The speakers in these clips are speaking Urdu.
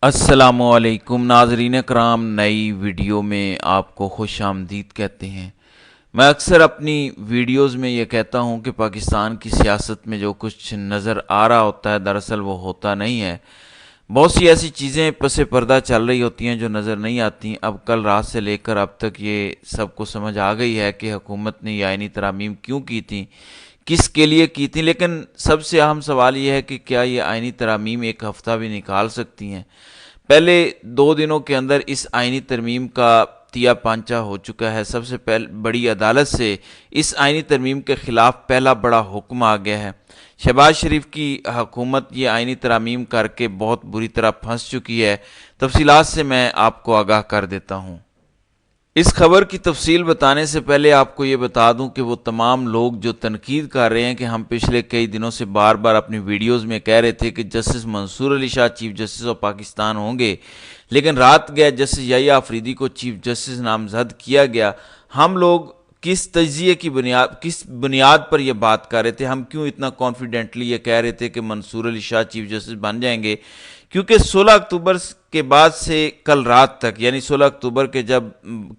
السلام علیکم ناظرین کرام، نئی ویڈیو میں آپ کو خوش آمدید کہتے ہیں۔ میں اکثر اپنی ویڈیوز میں یہ کہتا ہوں کہ پاکستان کی سیاست میں جو کچھ نظر آ رہا ہوتا ہے دراصل وہ ہوتا نہیں ہے۔ بہت سی ایسی چیزیں پس پردہ چل رہی ہوتی ہیں جو نظر نہیں آتی۔ اب کل رات سے لے کر اب تک یہ سب کو سمجھ آ گئی ہے کہ حکومت نے یہ آئینی ترامیم کیوں کی تھی، کس کے لیے کی تھی، لیکن سب سے اہم سوال یہ ہے کہ کیا یہ آئینی ترامیم ایک ہفتہ بھی نکال سکتی ہیں؟ پہلے 2 دنوں کے اندر اس آئینی ترمیم کا تیا پانچا ہو چکا ہے۔ سب سے بڑی عدالت سے اس آئینی ترمیم کے خلاف پہلا بڑا حکم آ گیا ہے۔ شہباز شریف کی حکومت یہ آئینی ترامیم کر کے بہت بری طرح پھنس چکی ہے۔ تفصیلات سے میں آپ کو آگاہ کر دیتا ہوں۔ اس خبر کی تفصیل بتانے سے پہلے آپ کو یہ بتا دوں کہ وہ تمام لوگ جو تنقید کر رہے ہیں کہ ہم پچھلے کئی دنوں سے بار بار اپنی ویڈیوز میں کہہ رہے تھے کہ justice Mansoor Ali Shah chief justice of Pakistan ہوں گے، لیکن رات گئے جسٹس یحییٰ آفریدی کو چیف جسٹس نامزد کیا گیا۔ ہم لوگ کس تجزیے کی کس بنیاد پر یہ بات کر رہے تھے؟ ہم کیوں اتنا کانفیڈنٹلی یہ کہہ رہے تھے کہ منصور علی شاہ چیف جسٹس بن جائیں گے؟ کیونکہ 16 اکتوبر کے بعد سے کل رات تک، یعنی 16 اکتوبر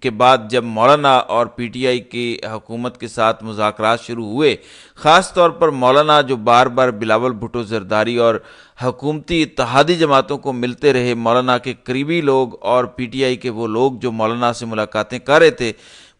کے بعد جب مولانا اور پی ٹی آئی کی حکومت کے ساتھ مذاکرات شروع ہوئے، خاص طور پر مولانا جو بار بار بلاول بھٹو زرداری اور حکومتی اتحادی جماعتوں کو ملتے رہے، مولانا کے قریبی لوگ اور پی ٹی آئی کے وہ لوگ جو مولانا سے ملاقاتیں کر رہے تھے،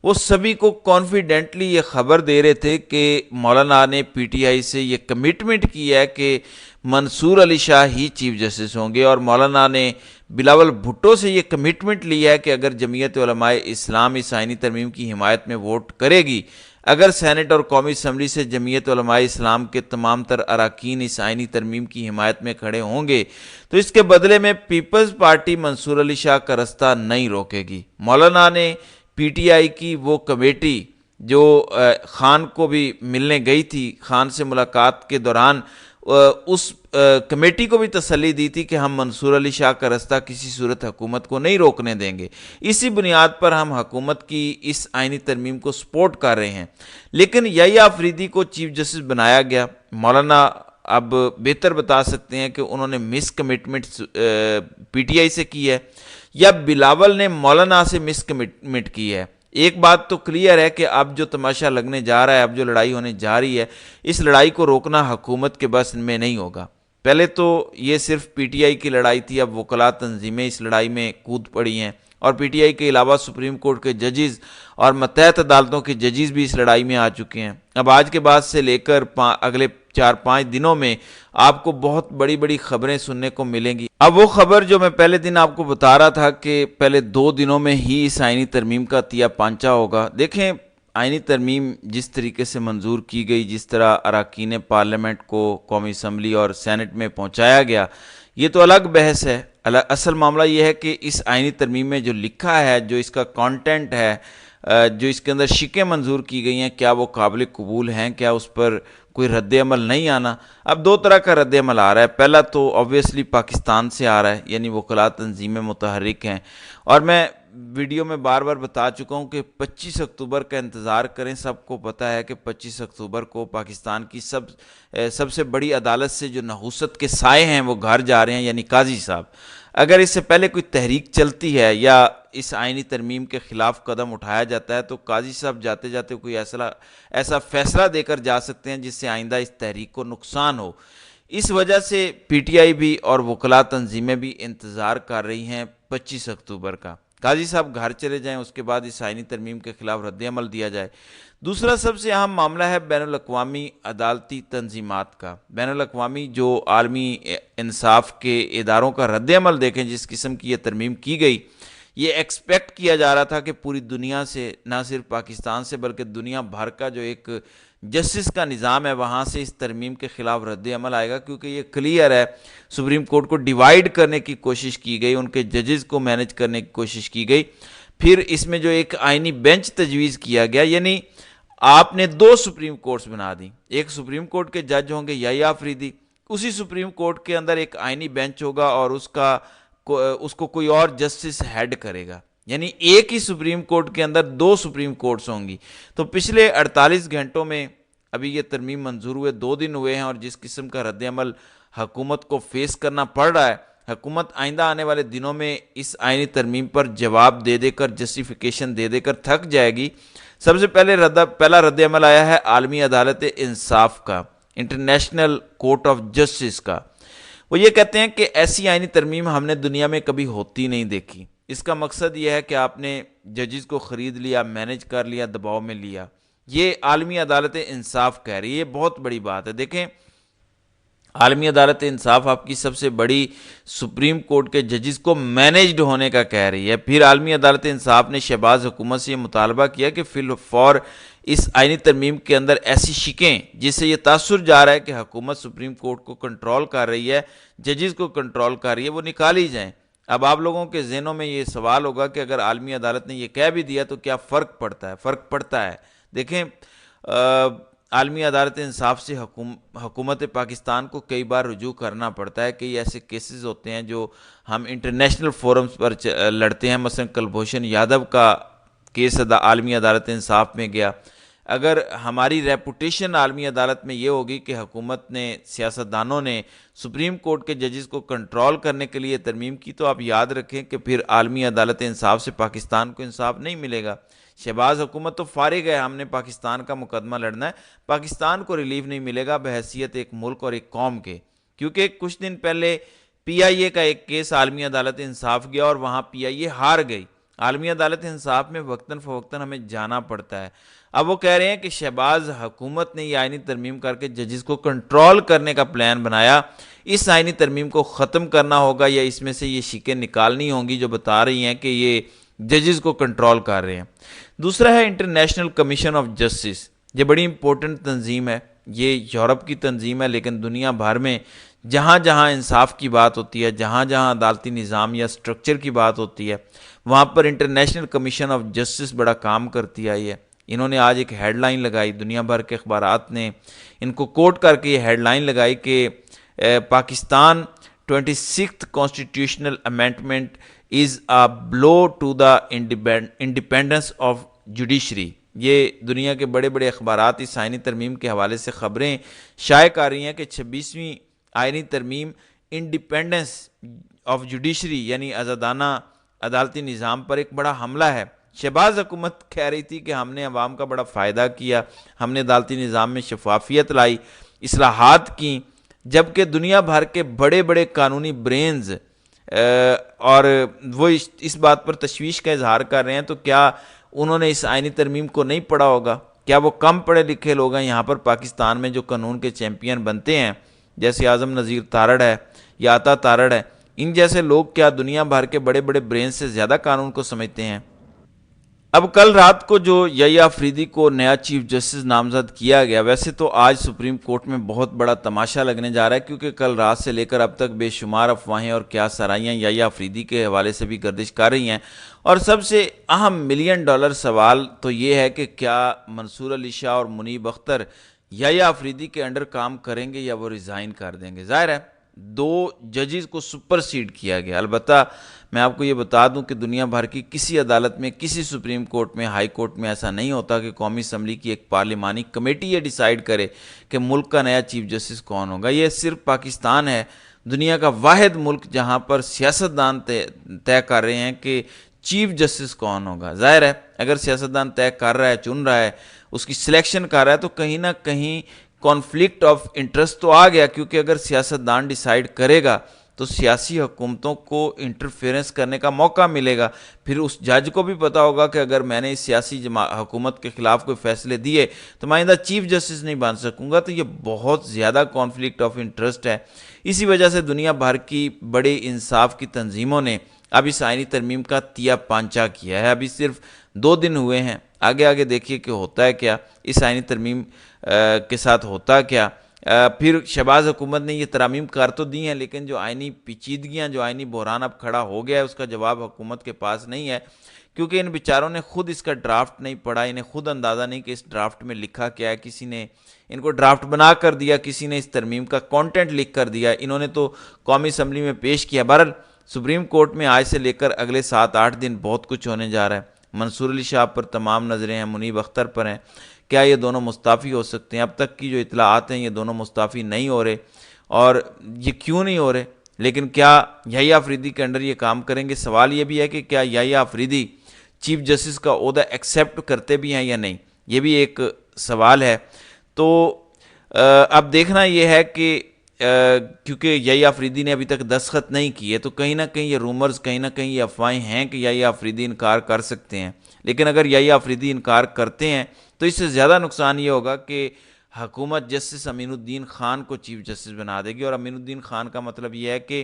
وہ سبھی کو کانفیڈنٹلی یہ خبر دے رہے تھے کہ مولانا نے پی ٹی آئی سے یہ کمٹمنٹ کی ہے کہ منصور علی شاہ ہی چیف جسٹس ہوں گے، اور مولانا نے بلاول بھٹو سے یہ کمٹمنٹ لیا ہے کہ اگر جمعیت علماء اسلام اس آئینی ترمیم کی حمایت میں ووٹ کرے گی، اگر سینٹ اور قومی اسمبلی سے جمعیت علماء اسلام کے تمام تر اراکین اس آئینی ترمیم کی حمایت میں کھڑے ہوں گے تو اس کے بدلے میں پیپلز پارٹی منصور علی شاہ کا رستہ نہیں روکے گی۔ مولانا نے پی ٹی آئی کی وہ کمیٹی جو خان کو بھی ملنے گئی تھی، خان سے ملاقات کے دوران اس کمیٹی کو بھی تسلی دی تھی کہ ہم منصور علی شاہ کا رستہ کسی صورت حکومت کو نہیں روکنے دیں گے، اسی بنیاد پر ہم حکومت کی اس آئینی ترمیم کو سپورٹ کر رہے ہیں۔ لیکن یحییٰ آفریدی کو چیف جسٹس بنایا گیا۔ مولانا اب بہتر بتا سکتے ہیں کہ انہوں نے مس کمٹمنٹ پی ٹی آئی سے کی ہے یا بلاول نے مولانا سے مس کمٹمنٹ کی ہے۔ ایک بات تو کلیئر ہے کہ اب جو تماشا لگنے جا رہا ہے، اب جو لڑائی ہونے جا رہی ہے، اس لڑائی کو روکنا حکومت کے بس میں نہیں ہوگا۔ پہلے تو یہ صرف پی ٹی آئی کی لڑائی تھی، اب وکلاء تنظیمیں اس لڑائی میں کود پڑی ہیں، اور پی ٹی آئی کے علاوہ سپریم کورٹ کے ججز اور ماتحت عدالتوں کے ججز بھی اس لڑائی میں آ چکے ہیں۔ اب آج کے بعد سے لے کر اگلے 4-5 دنوں میں آپ کو بہت بڑی بڑی خبریں سننے کو ملیں گی۔ اب وہ خبر جو میں پہلے دن آپ کو بتا رہا تھا کہ پہلے 2 دنوں میں ہی اس آئینی ترمیم کا تیا پانچا ہوگا، دیکھیں آئینی ترمیم جس طریقے سے منظور کی گئی، جس طرح اراکین پارلیمنٹ کو قومی اسمبلی اور سینٹ میں پہنچایا گیا، یہ تو الگ بحث ہے۔ اصل معاملہ یہ ہے کہ اس آئینی ترمیم میں جو لکھا ہے، جو اس کا کانٹینٹ ہے، جو اس کے اندر شقیں منظور کی گئی ہیں، کیا وہ قابل قبول ہیں؟ کیا اس پر کوئی رد عمل نہیں آنا؟ اب 2 طرح کا رد عمل آ رہا ہے۔ پہلا تو آبویسلی پاکستان سے آ رہا ہے، یعنی وکلاء تنظیمیں متحرک ہیں، اور میں ویڈیو میں بار بار بتا چکا ہوں کہ 25 اکتوبر کا انتظار کریں۔ سب کو پتہ ہے کہ 25 اکتوبر کو پاکستان کی سب سے بڑی عدالت سے جو نحوست کے سائے ہیں وہ گھر جا رہے ہیں، یعنی قاضی صاحب۔ اگر اس سے پہلے کوئی تحریک چلتی ہے یا اس آئینی ترمیم کے خلاف قدم اٹھایا جاتا ہے تو قاضی صاحب جاتے جاتے کوئی ایسا فیصلہ دے کر جا سکتے ہیں جس سے آئندہ اس تحریک کو نقصان ہو۔ اس وجہ سے پی ٹی آئی بھی اور وکلاء تنظیمیں بھی انتظار کر رہی ہیں 25 اکتوبر کا، قاضی صاحب گھر چلے جائیں، اس کے بعد اس آئینی ترمیم کے خلاف رد عمل دیا جائے۔ دوسرا سب سے اہم معاملہ ہے بین الاقوامی عدالتی تنظیمات کا۔ بین الاقوامی جو عالمی انصاف کے اداروں کا رد عمل دیکھیں، جس قسم کی یہ ترمیم کی گئی، یہ ایکسپیکٹ کیا جا رہا تھا کہ پوری دنیا سے، نہ صرف پاکستان سے بلکہ دنیا بھر کا جو ایک جسٹس کا نظام ہے وہاں سے اس ترمیم کے خلاف رد عمل آئے گا، کیونکہ یہ کلیئر ہے سپریم کورٹ کو ڈیوائیڈ کرنے کی کوشش کی گئی، ان کے ججز کو مینج کرنے کی کوشش کی گئی۔ پھر اس میں جو ایک آئینی بینچ تجویز کیا گیا، یعنی آپ نے 2 سپریم کورٹس بنا دی۔ ایک سپریم کورٹ کے جج ہوں گے یحییٰ آفریدی، اسی سپریم کورٹ کے اندر ایک آئینی بینچ ہوگا اور اس کو کوئی اور جسٹس ہیڈ کرے گا، یعنی ایک ہی سپریم کورٹ کے اندر 2 سپریم کورٹس ہوں گی۔ تو پچھلے 48 گھنٹوں میں ابھی یہ ترمیم منظور ہوئے 2 دن ہوئے ہیں، اور جس قسم کا رد عمل حکومت کو فیس کرنا پڑ رہا ہے، حکومت آئندہ آنے والے دنوں میں اس آئینی ترمیم پر جواب دے دے کر، جسٹیفیکیشن دے دے کر تھک جائے گی۔ سب سے پہلا رد عمل آیا ہے عالمی عدالت انصاف کا، انٹرنیشنل کورٹ آف جسٹس کا۔ وہ یہ کہتے ہیں کہ ایسی آئینی ترمیم ہم نے دنیا میں کبھی ہوتی نہیں دیکھی۔ اس کا مقصد یہ ہے کہ آپ نے ججز کو خرید لیا، مینج کر لیا، دباؤ میں لیا۔ یہ عالمی عدالت انصاف کہہ رہی ہے، یہ بہت بڑی بات ہے۔ دیکھیں، عالمی عدالت انصاف آپ کی سب سے بڑی سپریم کورٹ کے ججز کو مینیجڈ ہونے کا کہہ رہی ہے۔ پھر عالمی عدالت انصاف نے شہباز حکومت سے یہ مطالبہ کیا کہ فی الفور اس آئینی ترمیم کے اندر ایسی شکیں جس سے یہ تاثر جا رہا ہے کہ حکومت سپریم کورٹ کو کنٹرول کر رہی ہے، ججز کو کنٹرول کر رہی ہے، وہ نکالی جائیں۔ اب آپ لوگوں کے ذہنوں میں یہ سوال ہوگا کہ اگر عالمی عدالت نے یہ کہہ بھی دیا تو کیا فرق پڑتا ہے؟ فرق پڑتا ہے۔ دیکھیں، عالمی عدالت انصاف سے حکومت پاکستان کو کئی بار رجوع کرنا پڑتا ہے۔ کئی ایسے کیسز ہوتے ہیں جو ہم انٹرنیشنل فورمز پر لڑتے ہیں، مثلا کلبھوشن یادو کا کیس عالمی عدالت انصاف میں گیا۔ اگر ہماری ریپوٹیشن عالمی عدالت میں یہ ہوگی کہ حکومت نے، سیاستدانوں نے سپریم کورٹ کے ججز کو کنٹرول کرنے کے لیے ترمیم کی، تو آپ یاد رکھیں کہ پھر عالمی عدالت انصاف سے پاکستان کو انصاف نہیں ملے گا۔ شہباز حکومت تو فارغ ہے، ہم نے پاکستان کا مقدمہ لڑنا ہے، پاکستان کو ریلیف نہیں ملے گا بحیثیت ایک ملک اور ایک قوم کے۔ کیونکہ کچھ دن پہلے پی آئی اے کا ایک کیس عالمی عدالت انصاف گیا اور وہاں پی آئی اے ہار گئی۔ عالمی عدالت انصاف میں وقتاً فوقتاً ہمیں جانا پڑتا ہے۔ اب وہ کہہ رہے ہیں کہ شہباز حکومت نے یہ آئینی ترمیم کر کے ججز کو کنٹرول کرنے کا پلان بنایا، اس آئینی ترمیم کو ختم کرنا ہوگا یا اس میں سے یہ شکیں نکالنی ہوں گی جو بتا رہی ہیں کہ یہ ججز کو کنٹرول کر رہے ہیں۔ دوسرا ہے انٹرنیشنل کمیشن آف جسٹس۔ یہ بڑی امپورٹنٹ تنظیم ہے، یہ یورپ کی تنظیم ہے، لیکن دنیا بھر میں جہاں جہاں انصاف کی بات ہوتی ہے، جہاں جہاں عدالتی نظام یا سٹرکچر کی بات ہوتی ہے، وہاں پر انٹرنیشنل کمیشن آف جسٹس بڑا کام کرتی آئی ہے۔ انہوں نے آج ایک ہیڈ لائن لگائی، دنیا بھر کے اخبارات نے ان کو کوٹ کر کے یہ ہیڈ لائن لگائی کہ Pakistan 26th constitutional amendment is a blow to the independence of judiciary. یہ دنیا کے بڑے بڑے اخبارات اس آئینی ترمیم کے حوالے سے خبریں شائع کر رہی ہیں کہ 26ویں آئینی ترمیم انڈیپینڈنس آف جوڈیشری یعنی آزادانہ عدالتی نظام پر ایک بڑا حملہ ہے۔ شہباز حکومت کہہ رہی تھی کہ ہم نے عوام کا بڑا فائدہ کیا، ہم نے عدالتی نظام میں شفافیت لائی، اصلاحات کی، جبکہ دنیا بھر کے بڑے بڑے قانونی برینز اور وہ اس بات پر تشویش کا اظہار کر رہے ہیں، تو کیا انہوں نے اس آئینی ترمیم کو نہیں پڑھا ہوگا؟ کیا وہ کم پڑھے لکھے لوگ ہیں یہاں پر پاکستان میں جو قانون کے چیمپئن بنتے ہیں، جیسے اعظم نذیر تارڑ ہے یا عطا تارڑ ہے؟ ان جیسے لوگ کیا دنیا بھر کے بڑے بڑے برینز سے زیادہ قانون کو سمجھتے ہیں؟ اب کل رات کو جو یحییٰ آفریدی کو نیا چیف جسٹس نامزد کیا گیا، ویسے تو آج سپریم کورٹ میں بہت بڑا تماشا لگنے جا رہا ہے، کیونکہ کل رات سے لے کر اب تک بے شمار افواہیں اور قیاس سرائیاں یحییٰ آفریدی کے حوالے سے بھی گردش کر رہی ہیں، اور سب سے اہم ملین ڈالر سوال تو یہ ہے کہ کیا منصور علی شاہ اور منیب اختر یحییٰ آفریدی کے انڈر کام کریں گے یا وہ ریزائن کر دیں گے؟ ظاہر ہے 2 ججز کو سپر سیڈ کیا گیا۔ البتہ میں آپ کو یہ بتا دوں کہ دنیا بھر کی کسی عدالت میں، کسی سپریم کورٹ میں، ہائی کورٹ میں ایسا نہیں ہوتا کہ قومی اسمبلی کی ایک پارلیمانی کمیٹی یہ ڈیسائیڈ کرے کہ ملک کا نیا چیف جسٹس کون ہوگا۔ یہ صرف پاکستان ہے، دنیا کا واحد ملک جہاں پر سیاستدان طے کر رہے ہیں کہ چیف جسٹس کون ہوگا۔ ظاہر ہے اگر سیاستدان طے کر رہا ہے، چن رہا ہے، اس کی سلیکشن کر رہا ہے، تو کہیں نہ کہیں کانفلکٹ آف انٹرسٹ تو آ گیا، کیونکہ اگر سیاستدان ڈیسائیڈ کرے گا تو سیاسی حکومتوں کو انٹرفیرنس کرنے کا موقع ملے گا۔ پھر اس جج کو بھی پتا ہوگا کہ اگر میں نے اس سیاسی حکومت کے خلاف کوئی فیصلے دیے تو میں آئندہ چیف جسٹس نہیں بن سکوں گا۔ تو یہ بہت زیادہ کانفلکٹ آف انٹرسٹ ہے۔ اسی وجہ سے دنیا بھر کی بڑے انصاف کی تنظیموں نے اب اس آئینی ترمیم کا تیا پانچا کیا ہے۔ ابھی صرف 2 دن ہوئے ہیں، آگے آگے دیکھیے کہ ہوتا ہے کیا، اس آئینی ترمیم کے ساتھ ہوتا کیا۔ پھر شہباز حکومت نے یہ ترامیم کر تو دی ہیں، لیکن جو آئینی پیچیدگیاں، جو آئینی بحران اب کھڑا ہو گیا ہے، اس کا جواب حکومت کے پاس نہیں ہے، کیونکہ ان بیچاروں نے خود اس کا ڈرافٹ نہیں پڑھا، انہیں خود اندازہ نہیں کہ اس ڈرافٹ میں لکھا کیا ہے۔ کسی نے ان کو ڈرافٹ بنا کر دیا، کسی نے اس ترمیم کا کانٹینٹ لکھ کر دیا، انہوں نے تو قومی اسمبلی میں پیش کیا۔ بہرحال سپریم کورٹ میں آج سے لے کر اگلے 7-8 دن بہت کچھ ہونے جا رہا ہے۔ منصور علی شاہ پر تمام نظریں ہیں، منیب اختر پر ہیں، کیا یہ دونوں مستعفی ہو سکتے ہیں؟ اب تک کی جو اطلاعات ہیں یہ دونوں مستعفی نہیں ہو رہے، اور یہ کیوں نہیں ہو رہے؟ لیکن کیا یحییٰ آفریدی کے انڈر یہ کام کریں گے؟ سوال یہ بھی ہے کہ کیا یحییٰ آفریدی چیف جسٹس کا عہدہ ایکسیپٹ کرتے بھی ہیں یا نہیں، یہ بھی ایک سوال ہے۔ تو اب دیکھنا یہ ہے کہ کیونکہ یحییٰ آفریدی نے ابھی تک دستخط نہیں کیے، تو کہیں نہ کہیں یہ رومرز، کہیں نہ کہیں یہ افواہیں ہیں کہ یحییٰ آفریدی انکار کر سکتے ہیں۔ لیکن اگر یحییٰ آفریدی انکار کرتے ہیں تو اس سے زیادہ نقصان یہ ہوگا کہ حکومت جسٹس امین الدین خان کو چیف جسٹس بنا دے گی، اور امین الدین خان کا مطلب یہ ہے کہ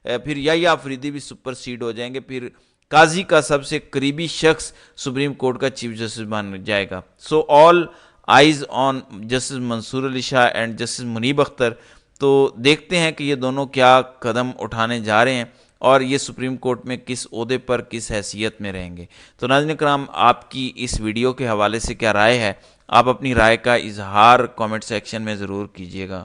پھر یحییٰ آفریدی بھی سپر سیڈ ہو جائیں گے، پھر قاضی کا سب سے قریبی شخص سپریم کورٹ کا چیف جسٹس بن جائے گا۔ So all eyes on justice Mansoor Ali Shah and justice Munib Akhtar. تو دیکھتے ہیں کہ یہ دونوں کیا قدم اٹھانے جا رہے ہیں اور یہ سپریم کورٹ میں کس عہدے پر کس حیثیت میں رہیں گے۔ تو ناظرین کرام، آپ کی اس ویڈیو کے حوالے سے کیا رائے ہے؟ آپ اپنی رائے کا اظہار کامنٹ سیکشن میں ضرور کیجیے گا۔